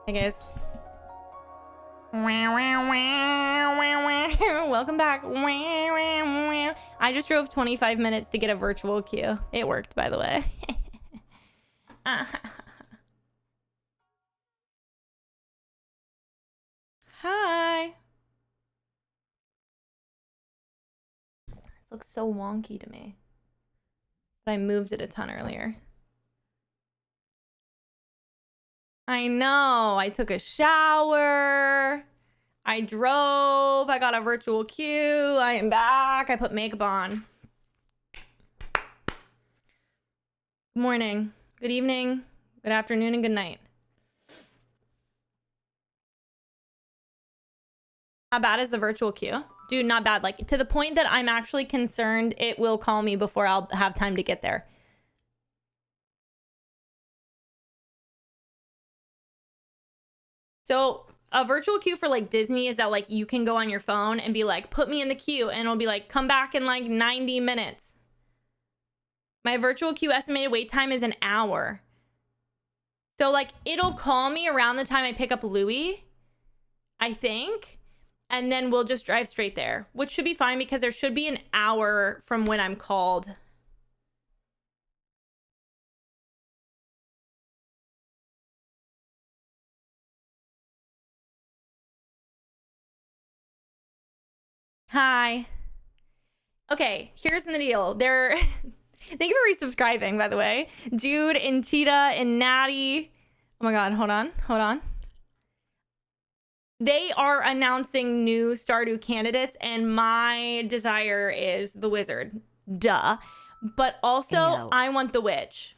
Hey guys. Welcome back. I just drove 25 minutes to get a virtual queue. It worked, by the way. Hi. This looks so wonky to me. But I moved it a ton earlier. I know. I took a shower. I drove. I got a virtual queue. I am back. I put makeup on. Good morning. Good evening. Good afternoon and good night. How bad is the virtual queue? Dude, not bad. Like, to the point that I'm actually concerned it will call me before I'll have time to get there. So a virtual queue for like Disney is that like you can go on your phone and be like, put me in the queue, and it'll be like, come back in like 90 minutes. My virtual queue estimated wait time is an hour. So like it'll call me around the time I pick up Louis, I think, and then we'll just drive straight there, which should be fine because there should be an hour from when I'm called. Hi. Okay, here's the deal. Thank you for resubscribing, by the way. Jude and Cheetah and Natty. Oh my god, hold on. They are announcing new Stardew candidates, and my desire is the wizard. Duh. But also, Ew. I want the witch.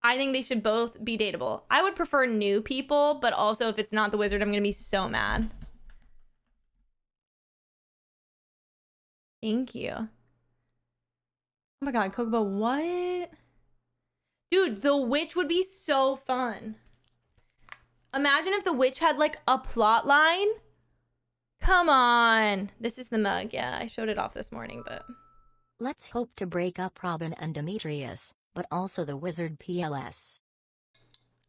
I think they should both be dateable. I would prefer new people, but also if it's not the wizard, I'm gonna be so mad. Thank you. Oh my god, Kokobo, what? Dude, the witch would be so fun. Imagine if the witch had like a plot line. Come on. This is the mug. Yeah, I showed it off this morning, but... Let's hope to break up Robin and Demetrius, but also the wizard PLS.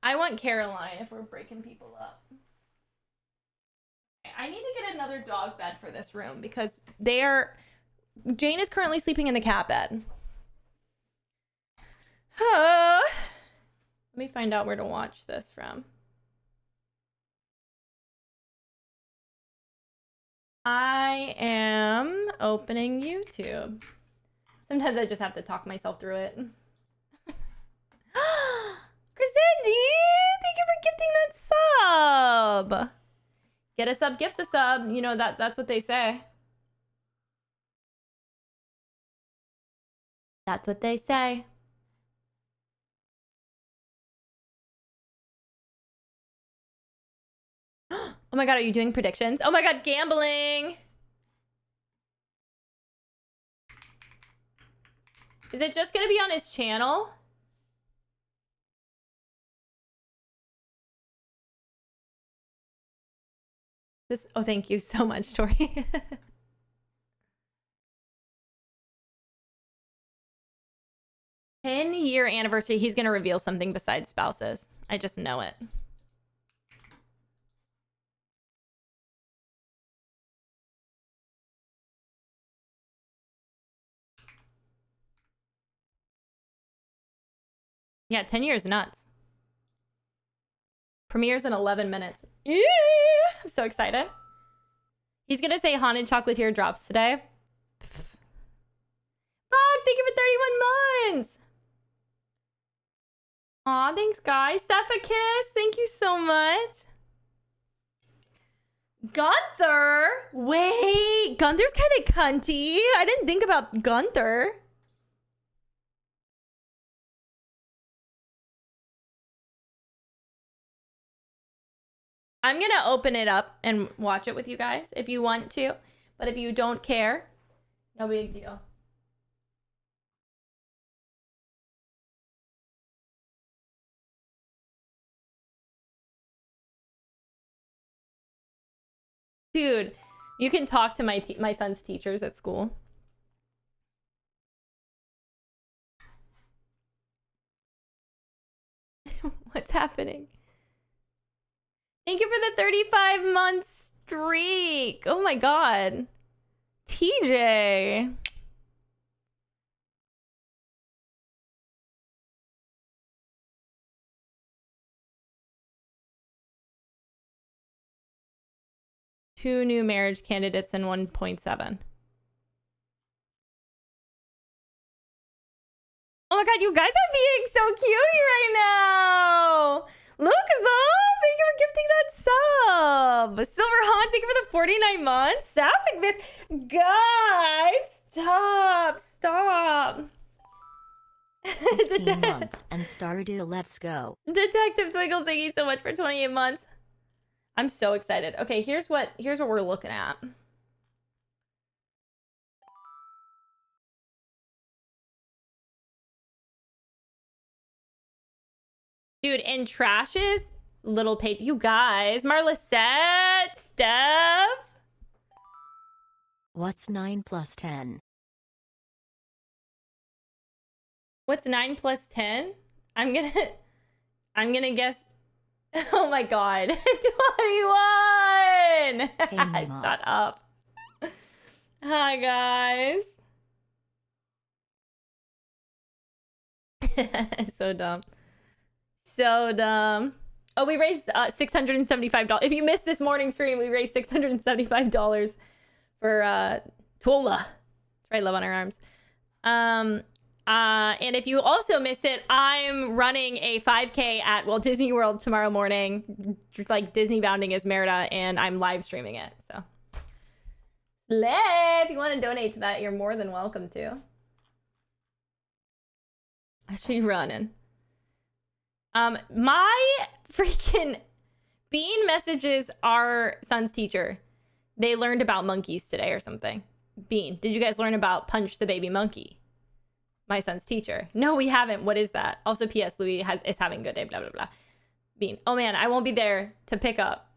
I want Caroline if we're breaking people up. I need to get another dog bed for this room because Jane is currently sleeping in the cat bed. Let me find out where to watch this from. I am opening YouTube. Sometimes I just have to talk myself through it. Chrisandy, thank you for gifting that sub. Get a sub, gift a sub. You know, that's what they say. That's what they say. Oh my god, are you doing predictions? Oh my god, gambling. Is it just gonna be on his channel? Oh, thank you so much, Tori. 10-year anniversary. He's gonna reveal something besides spouses. I just know it. Yeah, 10 years nuts. Premieres in 11 minutes. Eee! I'm so excited. He's gonna say haunted chocolatier drops today. Fuck, thank you for 31 months. Aw, thanks, guys. Steph a kiss. Thank you so much. Gunther? Wait, Gunther's kind of cunty. I didn't think about Gunther. I'm gonna open it up and watch it with you guys if you want to. But if you don't care, no big deal. Dude, you can talk to my son's teachers at school. What's happening? Thank you for the 35-month streak. Oh my god. TJ. Two new marriage candidates and 1.7. Oh my god, you guys are being so cutie right now. Lucas, thank you for gifting that sub. Silver Hans, thank you for the 49 months. Sapphic Myth. Guys, stop. 15 months and Stardew, let's go. Detective Twinkles, thank you so much for 28 months. I'm so excited. Okay, here's what we're looking at. Dude, in trashes, little page. You guys, Marlisette, Steph. What's 9 plus 10? What's 9 plus 10? I'm gonna guess. Oh my god, 21. Hey, Shut up. Hi guys. So dumb. So dumb. Oh, we raised $675. If you missed this morning stream, we raised $675 for Tola. That's right, love on our arms. And if you also miss it, I'm running a 5K at Walt Disney World tomorrow morning, like Disney bounding as Merida, and I'm live streaming it. So, if you want to donate to that, you're more than welcome to. Actually, running. My freaking Bean messages our son's teacher. They learned about monkeys today or something. Bean, did you guys learn about Punch the Baby Monkey? My son's teacher. No, we haven't. What is that? Also, P.S. Louis is having a good day, blah, blah, blah. Bean. Oh, man, I won't be there to pick up.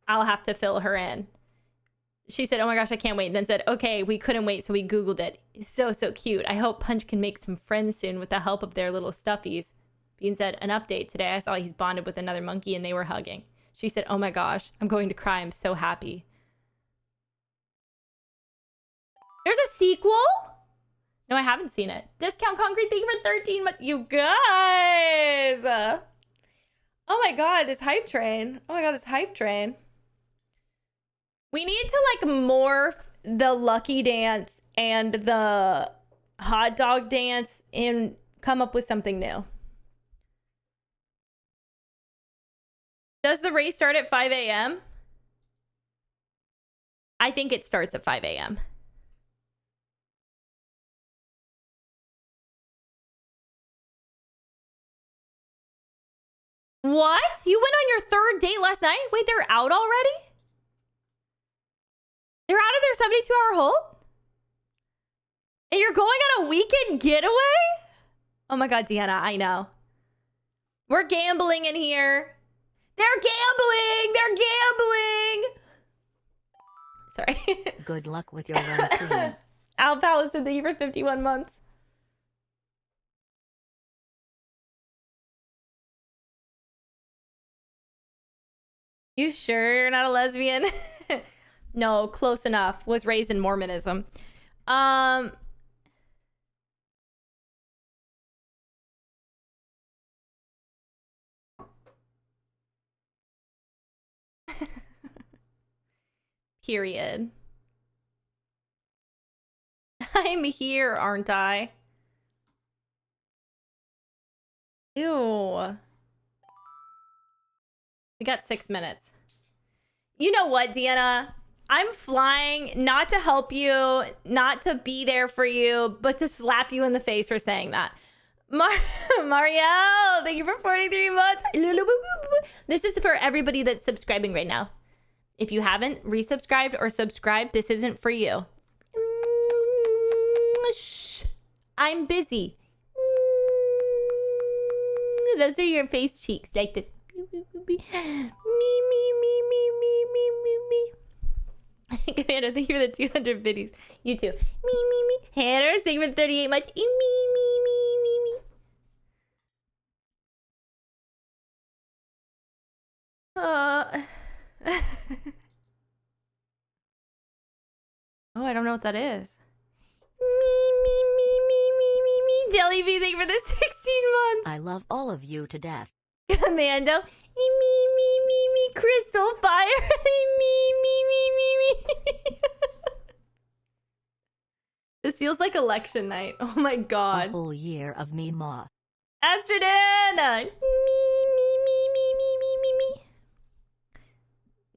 I'll have to fill her in. She said, oh, my gosh, I can't wait. And then said, okay, we couldn't wait, so we Googled it. So cute. I hope Punch can make some friends soon with the help of their little stuffies. Bean said, an update. Today I saw he's bonded with another monkey and they were hugging. She said, oh, my gosh, I'm going to cry. I'm so happy. There's a sequel? No, I haven't seen it. Discount Concrete, thank you for 13 months. You guys. Oh my god, this hype train. Oh my god, this hype train. We need to like morph the Lucky Dance and the hot dog dance and come up with something new. Does the race start at 5 a.m.? I think it starts at 5 a.m. What? You went on your third date last night? Wait, they're out already? They're out of their 72-hour hold? And you're going on a weekend getaway? Oh my god, Deanna, I know. We're gambling in here. They're gambling! They're gambling! Sorry. Good luck with your run, queen. Al Pallison, thank you for 51 months. You sure you're not a lesbian? No, close enough. Was raised in Mormonism. Period. I'm here, aren't I? Ew. We got 6 minutes. You know what, Deanna? I'm flying not to help you, not to be there for you, but to slap you in the face for saying that. Marielle, thank you for 43 months. This is for everybody that's subscribing right now. If you haven't resubscribed or subscribed, this isn't for you. Shh. I'm busy. Those are your face cheeks, like this. Me. Hannah, thank you for the 200 biddies. You too. Me. Hannah, thank you for 38 much. Me. I don't know what that is. Me. Jellybean, thank you for the 16 months. I love all of you to death. Commando. Me. Crystal Fire. Me. This feels like election night. Oh my A god. whole year of me ma. Astrodana. Me.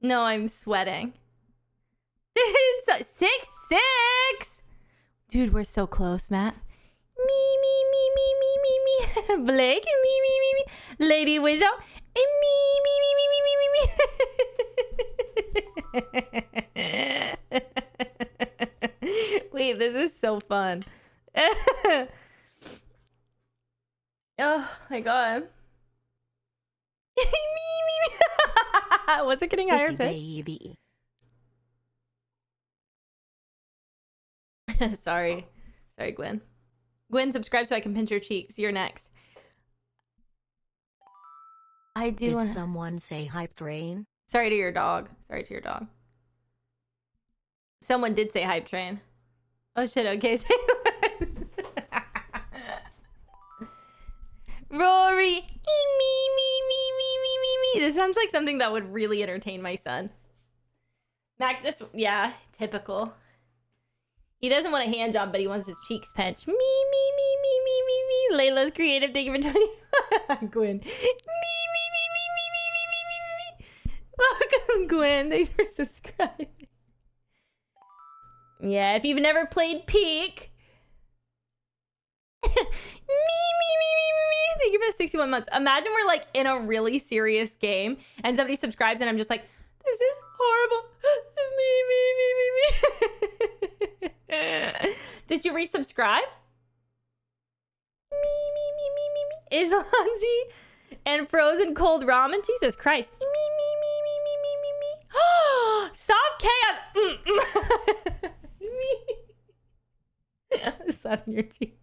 No, I'm sweating. It's 6-6. Dude, we're so close, Matt. Me. Blake, me. Lady Wizzo, and me. Wait, this is so fun. Oh my god. Me. Was it getting higher 50 pitch? baby. Sorry, Gwen. Gwen, subscribe so I can pinch your cheeks. You're next. I do. Did someone say hype train? Sorry to your dog. Someone did say hype train. Oh shit. Okay. Rory. Me. This sounds like something that would really entertain my son. Mac just, yeah, typical. He doesn't want a hand job, but he wants his cheeks pinched. Me. Layla's creative. Thank you for 20. Gwen. Me. Welcome, Gwen. Thanks for subscribing. Yeah, if you've never played Peak. Me. Thank you for the 61 months. Imagine we're like in a really serious game and somebody subscribes and I'm just like, this is horrible. Me. Did you resubscribe? Me. Islanzi and frozen cold ramen. Jesus Christ. Me. Stop chaos. Me. Sun on your cheeks.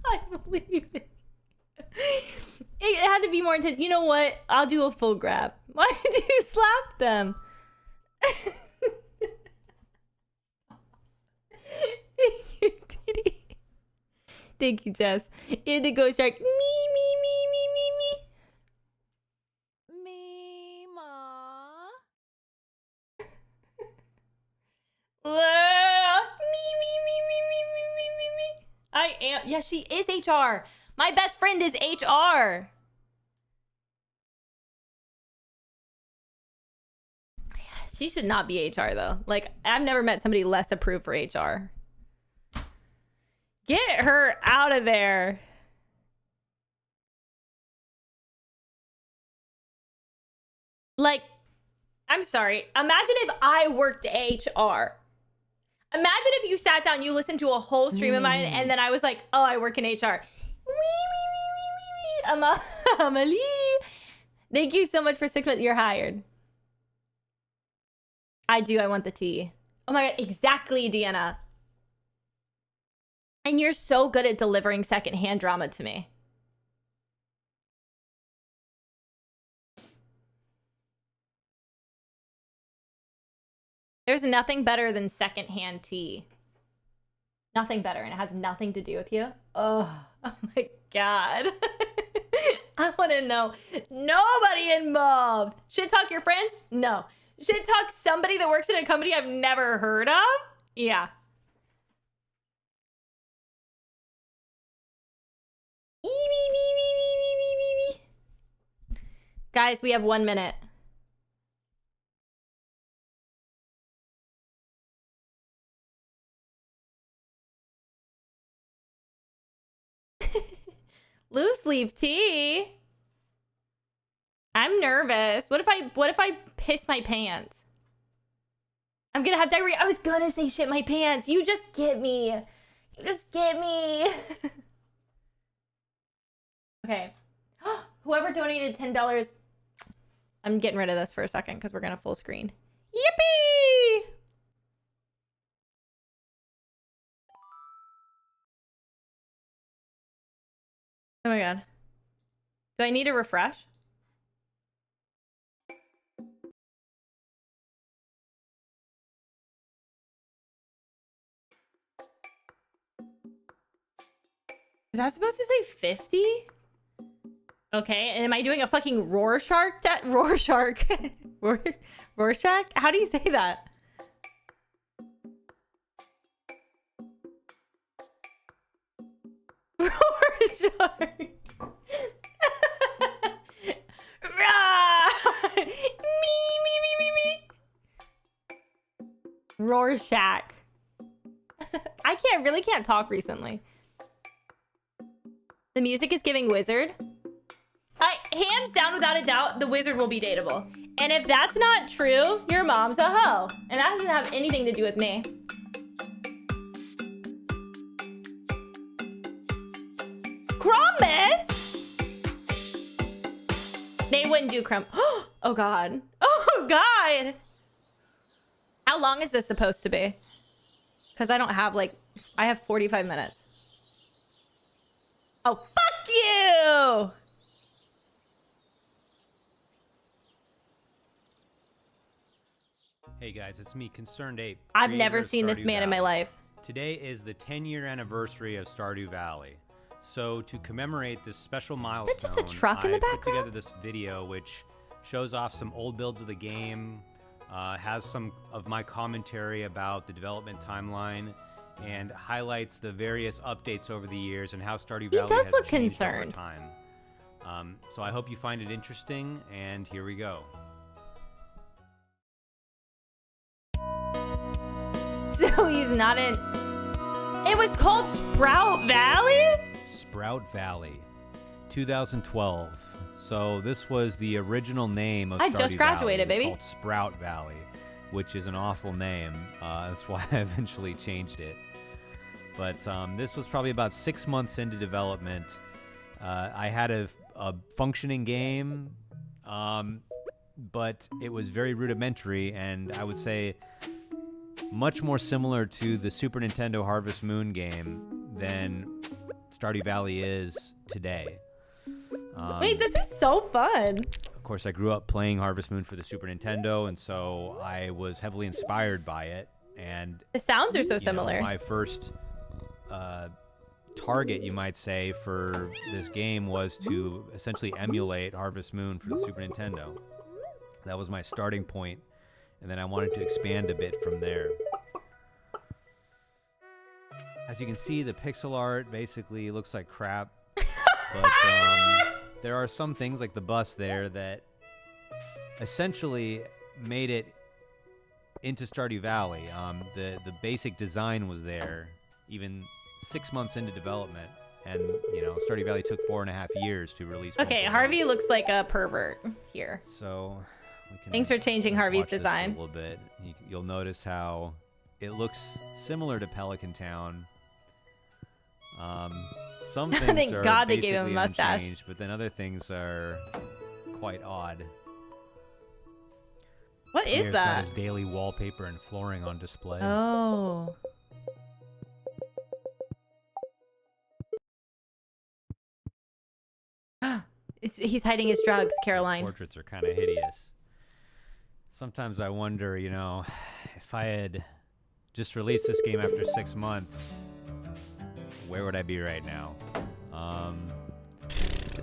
I believe it. It had to be more intense. You know what? I'll do a full grab. Why did you slap them? Thank you, Didi. Thank you, Jess. Indigo Shark. Me. Me ma. Me. I am. Yeah, she is HR. My best friend is HR. She should not be HR though. Like, I've never met somebody less approved for HR. Get her out of there. Like, I'm sorry. Imagine if I worked HR. Imagine if you sat down, you listened to a whole stream of mine, and then I was like, oh, I work in HR. Amelie. Thank you so much for 6 months. You're hired. I do. I want the tea. Oh my God. Exactly, Deanna. And you're so good at delivering secondhand drama to me. There's nothing better than secondhand tea. Nothing better, and it has nothing to do with you. Oh my God. I want to know. Nobody involved. Shit talk your friends? No. Shit talk somebody that works in a company I've never heard of? Yeah. Guys, we have 1 minute. Loose leaf tea. I'm nervous. What if I piss my pants? I'm gonna have diarrhea. I was gonna say shit my pants. You just get me. You just get me. Okay. Whoever donated $10. I'm getting rid of this for a second because we're gonna full screen. Yippee! Oh my God. Do I need to refresh? Is that supposed to say 50? Okay, and am I doing a fucking Rorschach? Rorschach. Rorschach? How do you say that? Rorschach. Me. Rorschach. I really can't talk recently. The music is giving wizard. Hands down, without a doubt, the wizard will be dateable. And if that's not true, your mom's a hoe. And that doesn't have anything to do with me. Krampus? They wouldn't do Krampus. Oh, God. Oh, God. How long is this supposed to be? Because I don't have, like... I have 45 minutes. Oh, fuck you! Hey guys, it's me, Concerned Ape. I've creator never of seen this Stardew man in my Valley. life. Today is the 10-year anniversary of Stardew Valley. So to commemorate this special milestone, Is that just a truck in the I put background? together this video which shows off some old builds of the game, has some of my commentary about the development timeline, and highlights the various updates over the years and how Stardew Valley does has look changed over concerned. time. So I hope you find it interesting, and here we go. So he's not in... It was called Sprout Valley? Sprout Valley, 2012. So this was the original name of I Stardew just graduated, Valley. baby. It's called Sprout Valley, which is an awful name. That's why I eventually changed it. But this was probably about 6 months into development. I had a functioning game, but it was very rudimentary, and I would say much more similar to the Super Nintendo Harvest Moon game than Stardew Valley is today. Wait, this is so fun. Of course, I grew up playing Harvest Moon for the Super Nintendo, and so I was heavily inspired by it. And The sounds are so you know, similar. my first target, you might say, for this game was to essentially emulate Harvest Moon for the Super Nintendo. That was my starting point, and then I wanted to expand a bit from there. As you can see, the pixel art basically looks like crap, but there are some things like the bus there that essentially made it into Stardew Valley. The basic design was there, even 6 months into development, and you know, Stardew Valley took 4.5 years to release. Okay, 1.1. Harvey looks like a pervert here. So we can Thanks for changing Harvey's watch this design. a little bit. You'll notice how it looks similar to Pelican Town. Some things Thank are God they gave him a basically mustache. unchanged, but then other things are quite odd. What is Pierre's got that? his daily wallpaper and flooring on display. Oh. He's hiding his drugs, Caroline. Portraits are kind of hideous. Sometimes I wonder, you know, if I had just released this game after 6 months, where would I be right now?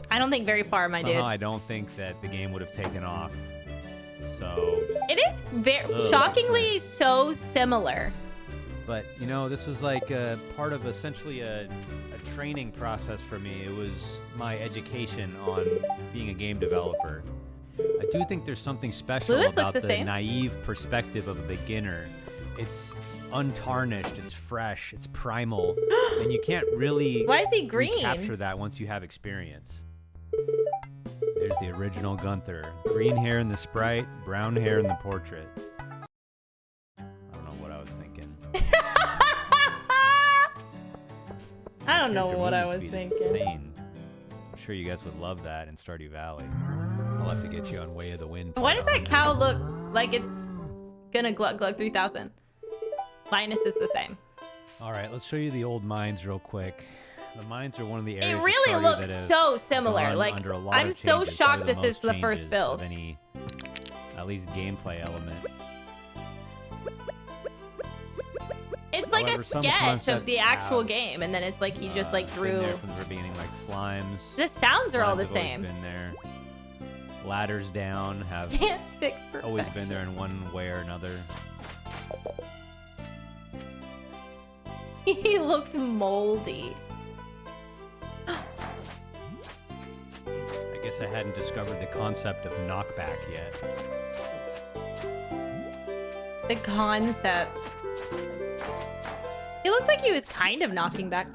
I don't think very far, my Somehow dude. I don't think that the game would have taken off. So, It is very Ugh. shockingly so similar. but you know, this was like a part of essentially a training process for me. It was my education on being a game developer. I do think there's something special Lewis looks about the the same. naive perspective of a beginner. It's untarnished, it's fresh, it's primal, and you can't really Why is he green? capture that once you have experience. There's the original Gunther. Green hair in the sprite, brown hair in the portrait. I don't know what I was thinking. I don't know Character what I movement was speed is thinking. Insane. I'm sure you guys would love that in Stardew Valley. I'll have to get you on Way of the Wind. Why does that cow look like it's gonna glug glug 3000? Linus is the same. All right, let's show you the old mines real quick. The mines are one of the It areas of really Stardew looks that have so similar. gone Like, under a lot I'm of so changes, shocked probably this is the most first changes build. of any, at least gameplay element. It's like However, a some sketch of the concepts actual have, game, and then it's like he just like been drew. there from the very beginning, like slimes. The sounds are all the Slimes have always same. Been there. Ladders down have Can't fix perfection. always been there in one way or another. He looked moldy. I guess I hadn't discovered the concept of knockback yet. The concept. He looked like he was kind of knocking back.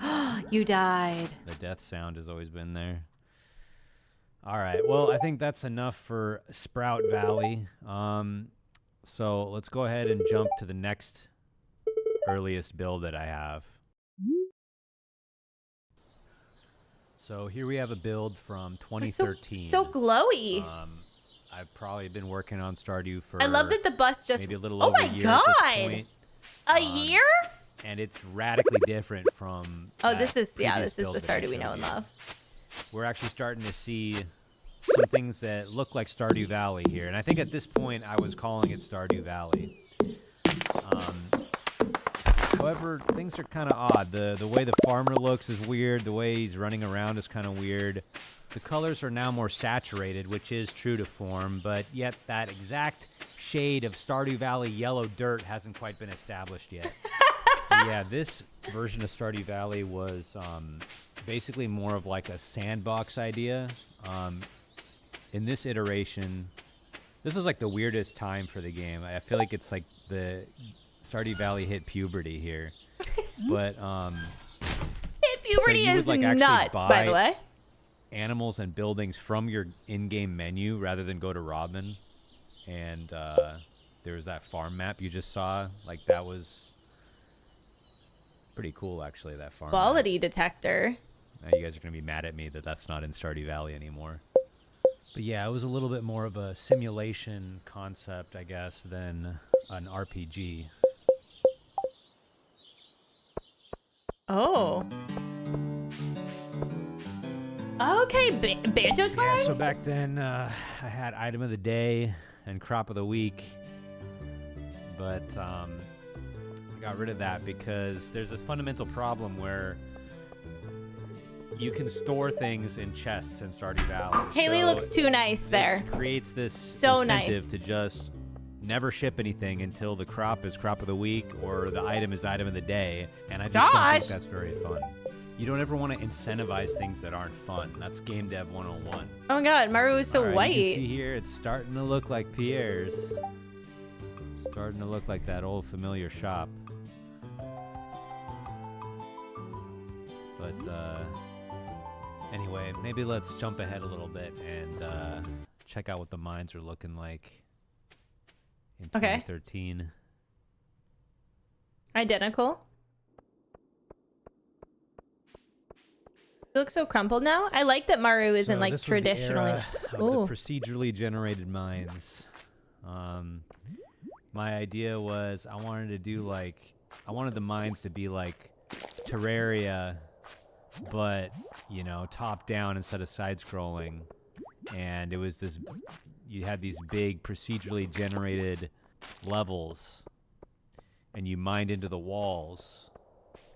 You died. The death sound has always been there. All right. Well, I think that's enough for Sprout Valley. So let's go ahead and jump to the next earliest build that I have. So here we have a build from 2013. So glowy. I've probably been working on Stardew for I love that the bus just. maybe a little Oh over my a year god! at this point. A year? And it's radically different from. Oh, that this is previous this is build the that I Stardew we know showed and you. love. We're actually starting to see some things that look like Stardew Valley here. And I think at this point I was calling it Stardew Valley. However, things are kind of odd. The way the farmer looks is weird. The way he's running around is kind of weird. The colors are now more saturated, which is true to form, but yet that exact shade of Stardew Valley yellow dirt hasn't quite been established yet. But yeah, this version of Stardew Valley was basically more of like a sandbox idea. In this iteration, this was like the weirdest time for the game. I feel like it's like the Stardew Valley hit puberty here. But Hit puberty you would, is like, actually nuts, by buy the way. animals and buildings from your in-game menu rather than go to Robin. And there was that farm map you just saw. Like, that was pretty cool, actually, that farm map. Quality detector. Now you guys are going to be mad at me that that's not in Stardew Valley anymore. But yeah, it was a little bit more of a simulation concept, I guess, than an RPG. Oh. Okay, banjo twang? Yeah, so back then I had item of the day and crop of the week. But I got rid of that because there's this fundamental problem where you can store things in chests in Stardew Valley. Haley So looks too nice there. This creates this So incentive nice. to just never ship anything until the crop is crop of the week or the item is item of the day. And I just don't Gosh. think that's very fun. You don't ever want to incentivize things that aren't fun. That's Game Dev 101. Oh my god, Maru is so All right, white. You can see here, it's starting to look like Pierre's. Starting to look like that old familiar shop. But anyway, maybe let's jump ahead a little bit and check out what the mines are looking like in Okay. 2013. Identical. It looks so crumpled now. I like that Maru isn't So like this was the traditionally. era of Ooh. the procedurally generated mines. My idea was I wanted the mines to be like Terraria, but you know, top down instead of side scrolling. And it was this, you had these big procedurally generated levels and you mined into the walls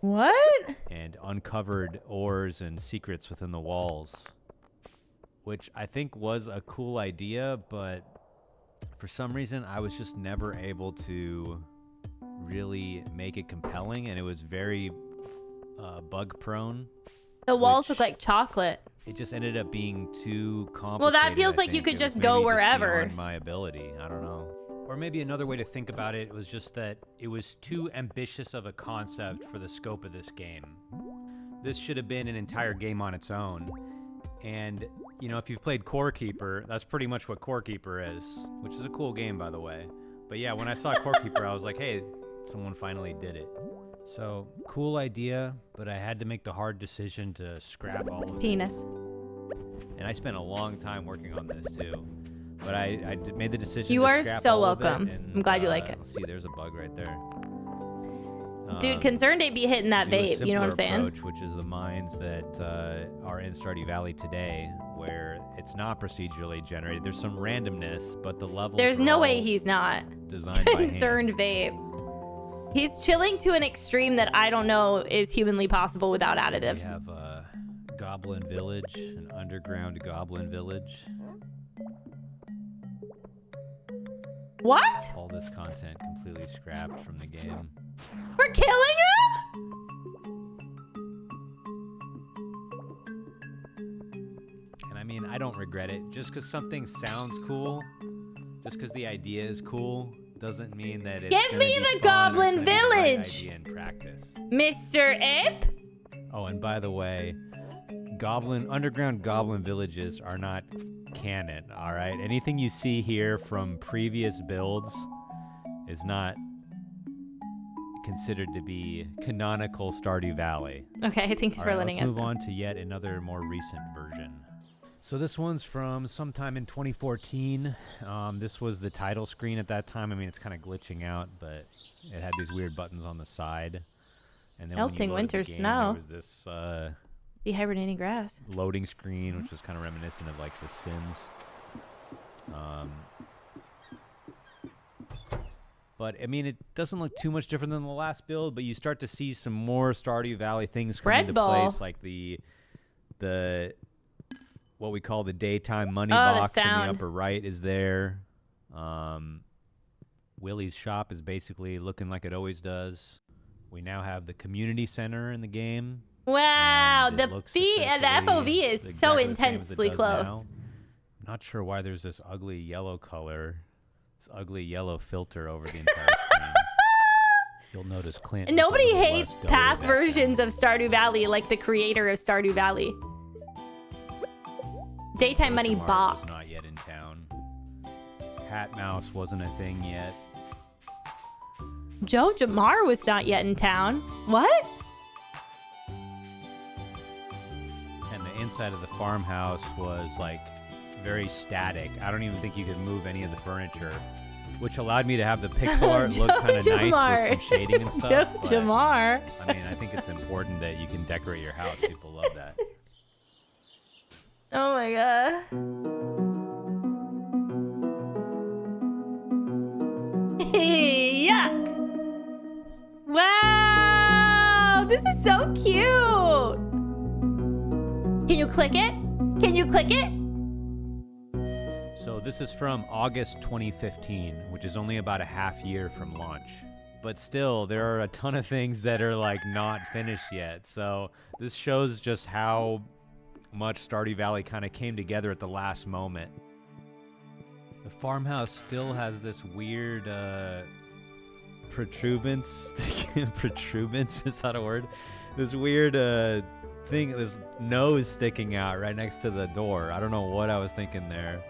What? and uncovered ores and secrets within the walls, which I think was a cool idea, but for some reason I was just never able to really make it compelling, and it was very bug prone. The walls Which- look like chocolate. It just ended up being too complicated. Well, that feels I like you think. could It just was go maybe wherever. beyond my ability, I don't know. Or maybe another way to think about it was just that it was too ambitious of a concept for the scope of this game. This should have been an entire game on its own. And, you know, if you've played Core Keeper, that's pretty much what Core Keeper is, which is a cool game, by the way. But yeah, when I saw Core Keeper, I was like, hey, someone finally did it. So, cool idea, but I had to make the hard decision to scrap all of it. Penis. And I spent a long time working on this too. But I made the decision You to are scrap so all of it, welcome. and, I'm glad you like it. let's see, there's a bug right there. Dude, Concerned ain't be hitting that do a vape. You know what I'm simpler saying? approach, which is the mines that are in Stardew Valley today, where it's not procedurally generated. There's some randomness, but the levels There's are no all way he's not. designed by hand. Concerned vape. He's chilling to an extreme that I don't know is humanly possible without We additives. have a Goblin Village, an underground Goblin Village. What? All this content completely scrapped from the game. We're killing him? And I mean, I don't regret it. Just because something sounds cool, just because the idea is cool, doesn't mean that it's Give me the Goblin Village! Idea in practice. Mr. Ip? Oh, and by the way, underground Goblin Villages are not canon, all right? Anything you see here from previous builds is not considered to be canonical Stardew Valley. Okay, thanks All for right, letting let's us move know. on to yet another more recent version. So this one's from sometime in 2014. This was the title screen at that time. I mean, it's kind of glitching out, but it had these weird buttons on the side. And then Melting when you loaded the winter game, snow. there was this Dehibernating grass. loading screen, which was kind of reminiscent of like The Sims. But I mean, it doesn't look too much different than the last build, but you start to see some more Stardew Valley things come Bread into bowl. place, like the what we call the daytime money Oh, the box in the sound. upper right is there. Willie's shop is basically looking like it always does. We now have the community center in the game. Wow, and the it looks the essentially FOV is so exactly the same as it intensely does close. now. Not sure why there's this ugly yellow color, this ugly yellow filter over the entire screen. You'll notice Clint. was a Nobody little hates less doughy past back then. versions of Stardew Valley like the creator of Stardew Valley. Daytime money Mart box. was not yet in town. Hat Mouse wasn't a thing yet. Joe Jamar was not yet in town. What? And the inside of the farmhouse was like very static. I don't even think you could move any of the furniture, which allowed me to have the pixel art look Joe kind of nice Jamar. with some shading and stuff. Joe but, Jamar. I mean, I think it's important that you can decorate your house. People love that. Oh my god. Yuck. Wow, this is so cute. Can you click it? Can you click it? So this is from August 2015, which is only about a half year from launch. But still, there are a ton of things that are like not finished yet. So this shows just how much Stardew Valley kind of came together at the last moment. The farmhouse still has this weird protuberance. Protuberance, is that a word? This weird thing, this nose sticking out right next to the door. I don't know what I was thinking there.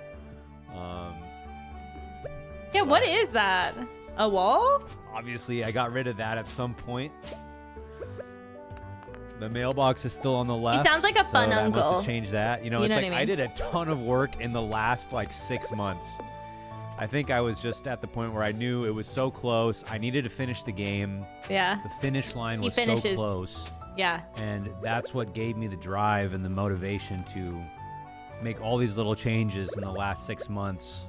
Yeah, what is that? A wall? Obviously, I got rid of that at some point. The mailbox is still on the left. sounds like a fun so that must uncle. have changed that. You know, You it's know like what I mean? I did a ton of work in the last like 6 months. I think I was just at the point where I knew it was so close. I needed to finish the game. Yeah. The finish line He was so finishes. close. Yeah. And that's what gave me the drive and the motivation to make all these little changes in the last 6 months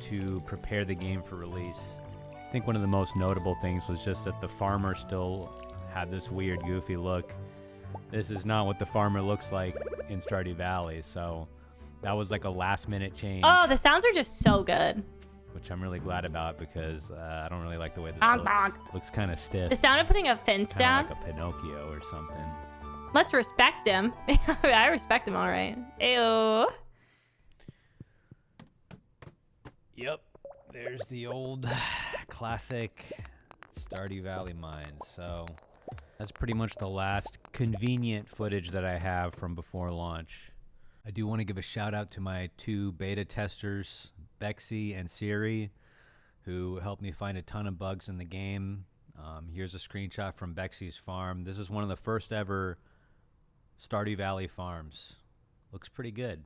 to prepare the game for release. I think one of the most notable things was just that the farmer still had this weird, goofy look. This is not what the farmer looks like in Stardew Valley, so that was like a last-minute change, Oh, the sounds are just so good. which I'm really glad about because I don't really like the way this Bonk, looks. bonk. Looks kind of stiff, The sound of putting a fence down. kind of like a Pinocchio or something. Let's respect him. I respect him all right. Ew. Yep, there's the old classic Stardew Valley mines. So that's pretty much the last convenient footage that I have from before launch. I do want to give a shout out to my 2 beta testers, Bexy and Siri, who helped me find a ton of bugs in the game. Here's a screenshot from Bexy's farm. This is one of the first ever Stardew Valley farms. Looks pretty good.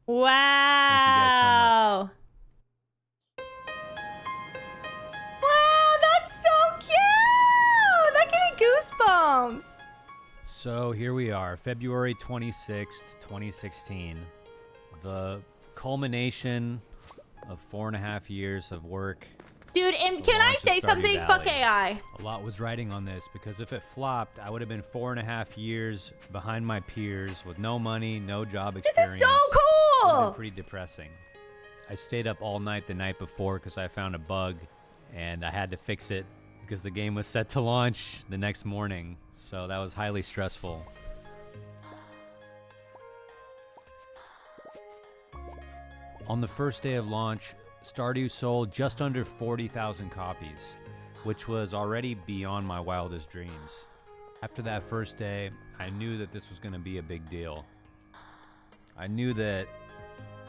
Wow. Wow, that's so cute. That gave me goosebumps. So here we are, February 26th, 2016. The culmination of 4.5 years of work Dude, and The can I launch of say Stardew something? Fuck Valley. AI. A lot was riding on this because if it flopped, I would have been 4.5 years behind my peers with no money, no job This experience. is so It would have cool. been pretty depressing. I stayed up all night the night before because I found a bug and I had to fix it because the game was set to launch the next morning. So that was highly stressful. On the first day of launch, Stardew sold just under 40,000 copies, which was already beyond my wildest dreams. After that first day, I knew that this was going to be a big deal. I knew that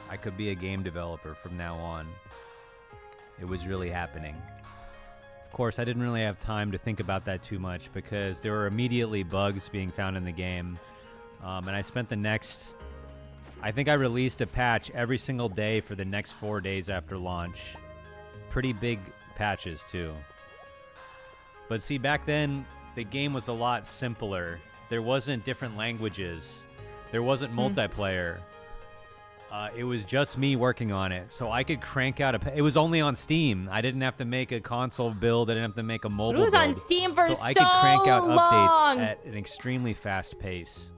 I could be a game developer from now on. It was really happening. Of course, I didn't really have time to think about that too much because there were immediately bugs being found in the game. And I spent the next... I think I released a patch every single day for the next 4 days after launch. Pretty big patches, too. But see, back then, the game was a lot simpler. There wasn't different languages. There wasn't multiplayer. It was just me working on it. So I could crank out it was only on Steam. I didn't have to make a console build. I didn't have to make a mobile It was build. on Steam for so I could crank out long. updates at an extremely fast pace.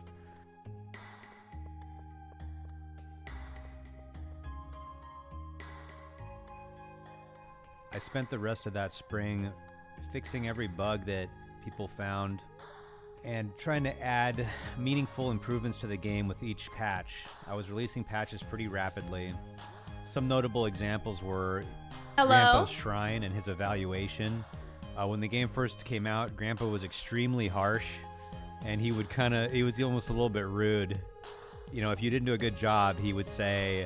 I spent the rest of that spring fixing every bug that people found and trying to add meaningful improvements to the game with each patch. I was releasing patches pretty rapidly. Some notable examples were Grandpa's Shrine and his evaluation. When the game first came out, Grandpa was extremely harsh, and he was almost a little bit rude. You know, if you didn't do a good job, he would say,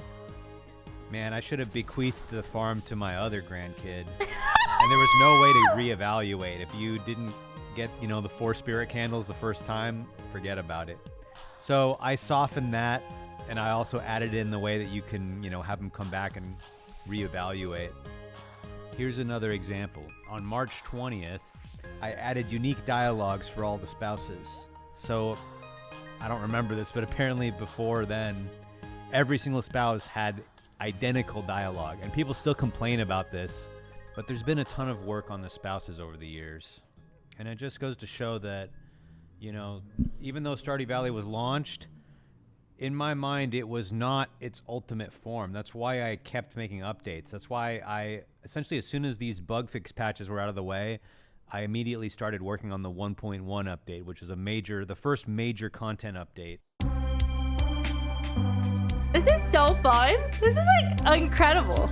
"Man, I should have bequeathed the farm to my other grandkid." And there was no way to reevaluate. If you didn't get, the 4 spirit candles the first time, forget about it. So I softened that, and I also added in the way that you can, have them come back and reevaluate. Here's another example. On March 20th, I added unique dialogues for all the spouses. So I don't remember this, but apparently before then, every single spouse had identical dialogue, and people still complain about this, but there's been a ton of work on the spouses over the years. And it just goes to show that, even though Stardew Valley was launched, in my mind, it was not its ultimate form. That's why I kept making updates. That's why I, essentially, as soon as these bug fix patches were out of the way, I immediately started working on the 1.1 update, which is the first major content update. This is so fun. This is incredible.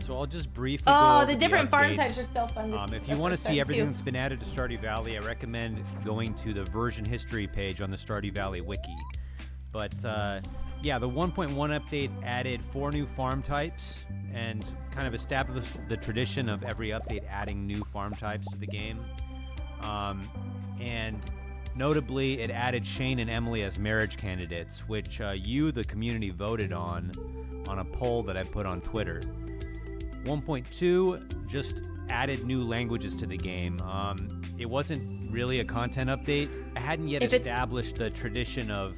So I'll just briefly go over the different farm updates. types are so fun. If you want to see everything that's been added to Stardew Valley, I recommend going to the version history page on the Stardew Valley wiki. But yeah, the 1.1 update added 4 new farm types and kind of established the tradition of every update adding new farm types to the game. And notably, it added Shane and Emily as marriage candidates, which you, the community, voted on a poll that I put on Twitter. 1.2 just added new languages to the game. It wasn't really a content update. I hadn't yet established the tradition of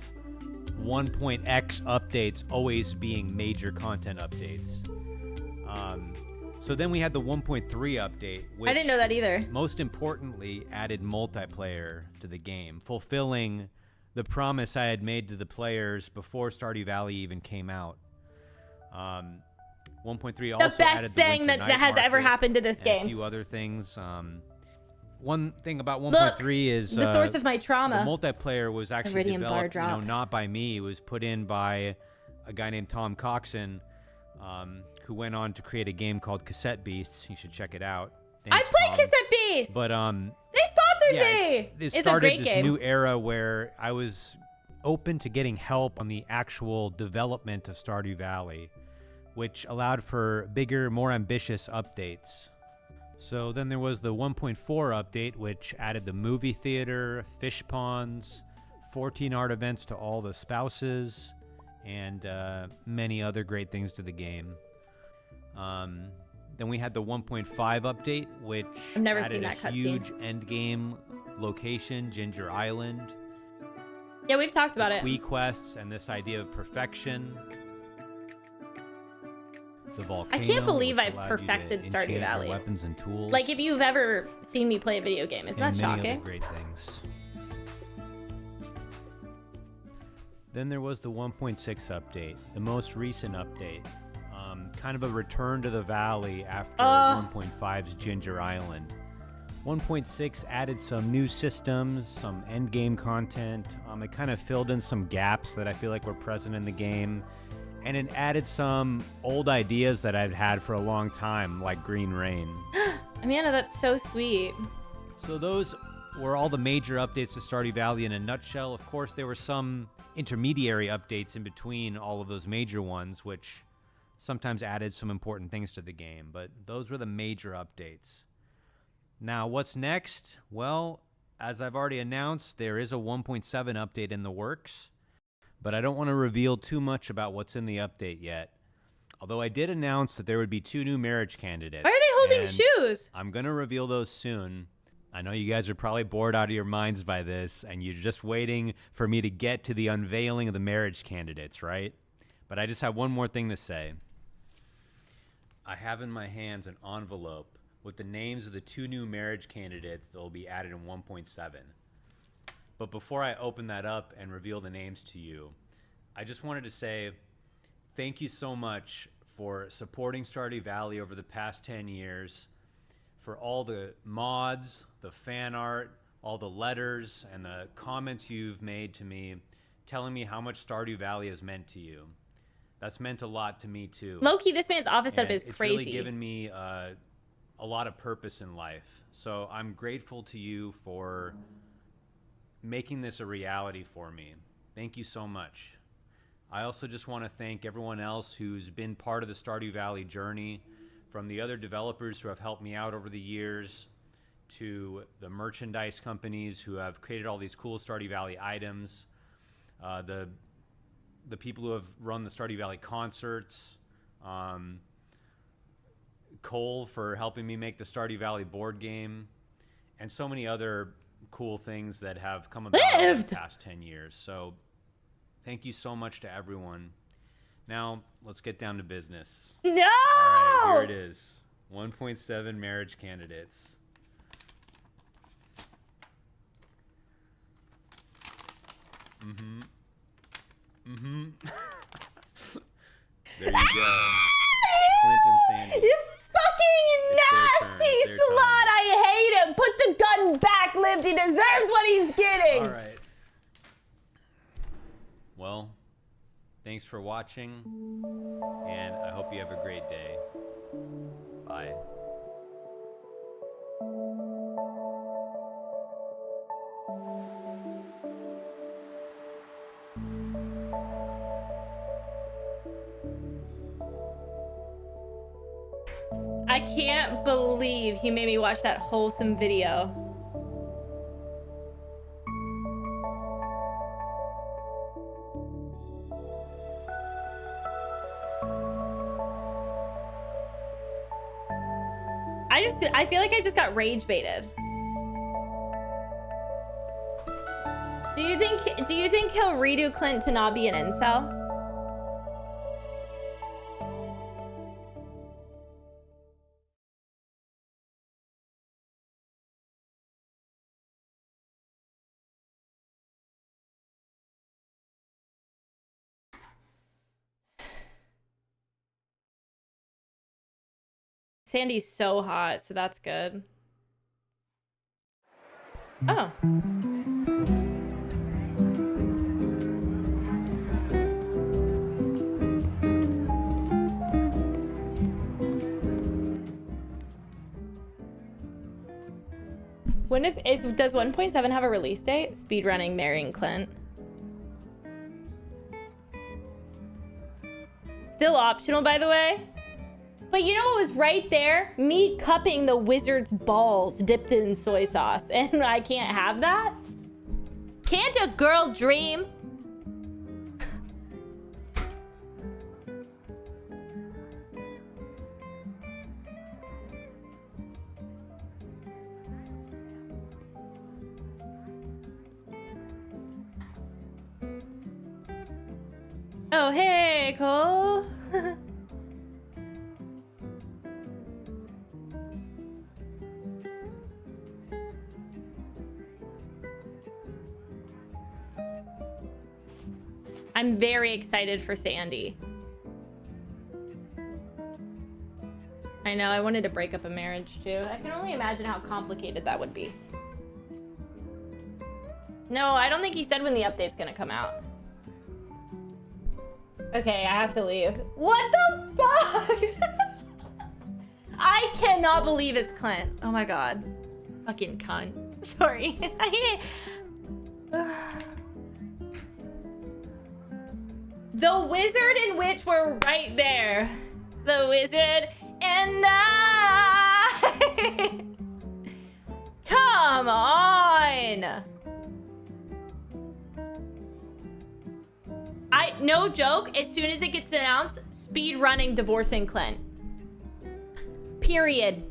1.x updates always being major content updates. So then we had the 1.3 update, which I didn't know that either. Most importantly, added multiplayer to the game, fulfilling the promise I had made to the players before Stardew Valley even came out. 1.3 also The best added the thing Winter that Night has ever Market happened to this and game. A few other things. One thing about 1.3 is the source of my trauma. The multiplayer was actually Iridium bar developed, drop. not by me. It was put in by a guy named Tom Coxon, who went on to create a game called Cassette Beasts. You should check it out. I Thanks, played Tom. Cassette Beasts. But they sponsored me. It It's a started great this game. new era where I was open to getting help on the actual development of Stardew Valley, which allowed for bigger, more ambitious updates. So then there was the 1.4 update, which added the movie theater, fish ponds, 14 art events to all the spouses, and many other great things to the game. Then we had the 1.5 update, which I've never added seen a that cutscene. huge endgame location, Ginger Island. Yeah, we've talked about it. Quests and this idea of perfection. the volcano. I can't believe which I've allowed you to perfected Stardew enchant your Valley. weapons and tools. Like, if you've ever seen me play a video game, isn't that and many shocking? other great things. Then there was the 1.6 update, the most recent update. Kind of a return to the valley after 1.5's Ginger Island. 1.6 added some new systems, some endgame content. It kind of filled in some gaps that I feel like were present in the game. And it added some old ideas that I've had for a long time, like Green Rain. Amanda, that's so sweet. So those were all the major updates to Stardew Valley in a nutshell. Of course, there were some intermediary updates in between all of those major ones, which sometimes added some important things to the game, but those were the major updates. Now, what's next? Well, as I've already announced, there is a 1.7 update in the works, but I don't want to reveal too much about what's in the update yet. Although I did announce that there would be 2 new marriage candidates. Why are they holding and shoes? I'm going to reveal those soon. I know you guys are probably bored out of your minds by this, and you're just waiting for me to get to the unveiling of the marriage candidates, right? But I just have one more thing to say. I have in my hands an envelope with the names of the 2 new marriage candidates that will be added in 1.7. But before I open that up and reveal the names to you, I just wanted to say thank you so much for supporting Stardew Valley over the past 10 years, for all the mods, the fan art, all the letters, and the comments you've made to me telling me how much Stardew Valley has meant to you. That's meant a lot to me, too. Low-key, this man's office setup And is it's crazy. really given me a lot of purpose in life. So I'm grateful to you for making this a reality for me. Thank you so much. I also just want to thank everyone else who's been part of the Stardew Valley journey, from the other developers who have helped me out over the years, to the merchandise companies who have created all these cool Stardew Valley items, the people who have run the Stardew Valley concerts, Cole for helping me make the Stardew Valley board game, and so many other cool things that have come about in the past 10 years. So thank you so much to everyone. Now, let's get down to business. No! All right, here it is. 1.7 marriage candidates. There you go. Clint and Sandy. You fucking nasty It's their turn. slut! I hate him! Put the gun back, Lived. He deserves what he's getting! All right. Well, thanks for watching, and I hope you have a great day. Bye. I can't believe he made me watch that wholesome video. I feel like I just got rage baited. Do you think he'll redo Clint to not be an incel? Sandy's so hot, so that's good. Oh. When does 1.7 have a release date? Speedrunning marrying Clint. Still optional, by the way. But you know what was right there? Me cupping the wizard's balls dipped in soy sauce. And I can't have that? Can't a girl dream? Oh, hey, Cole. I'm very excited for Sandy. I know, I wanted to break up a marriage too. I can only imagine how complicated that would be. No, I don't think he said when the update's gonna come out. Okay, I have to leave. What the fuck? I cannot believe it's Clint. Oh my god. Fucking cunt. Sorry. The wizard and witch were right there. The wizard and I. Come on. No joke, as soon as it gets announced, speed running divorcing Clint. Period.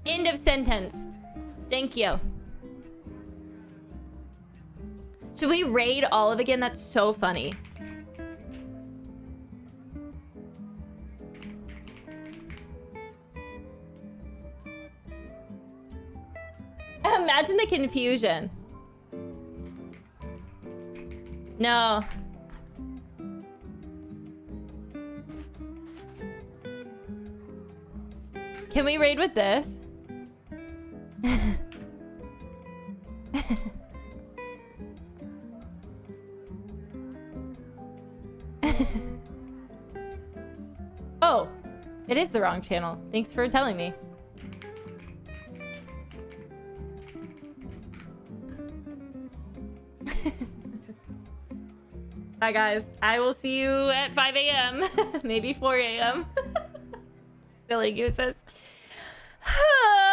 End of sentence. Thank you. Should we raid Olive again? That's so funny. Imagine the confusion. No. Can we raid with this? Oh, it is the wrong channel. Thanks for telling me. Bye, guys. I will see you at 5 a.m. Maybe 4 a.m. Silly gooses.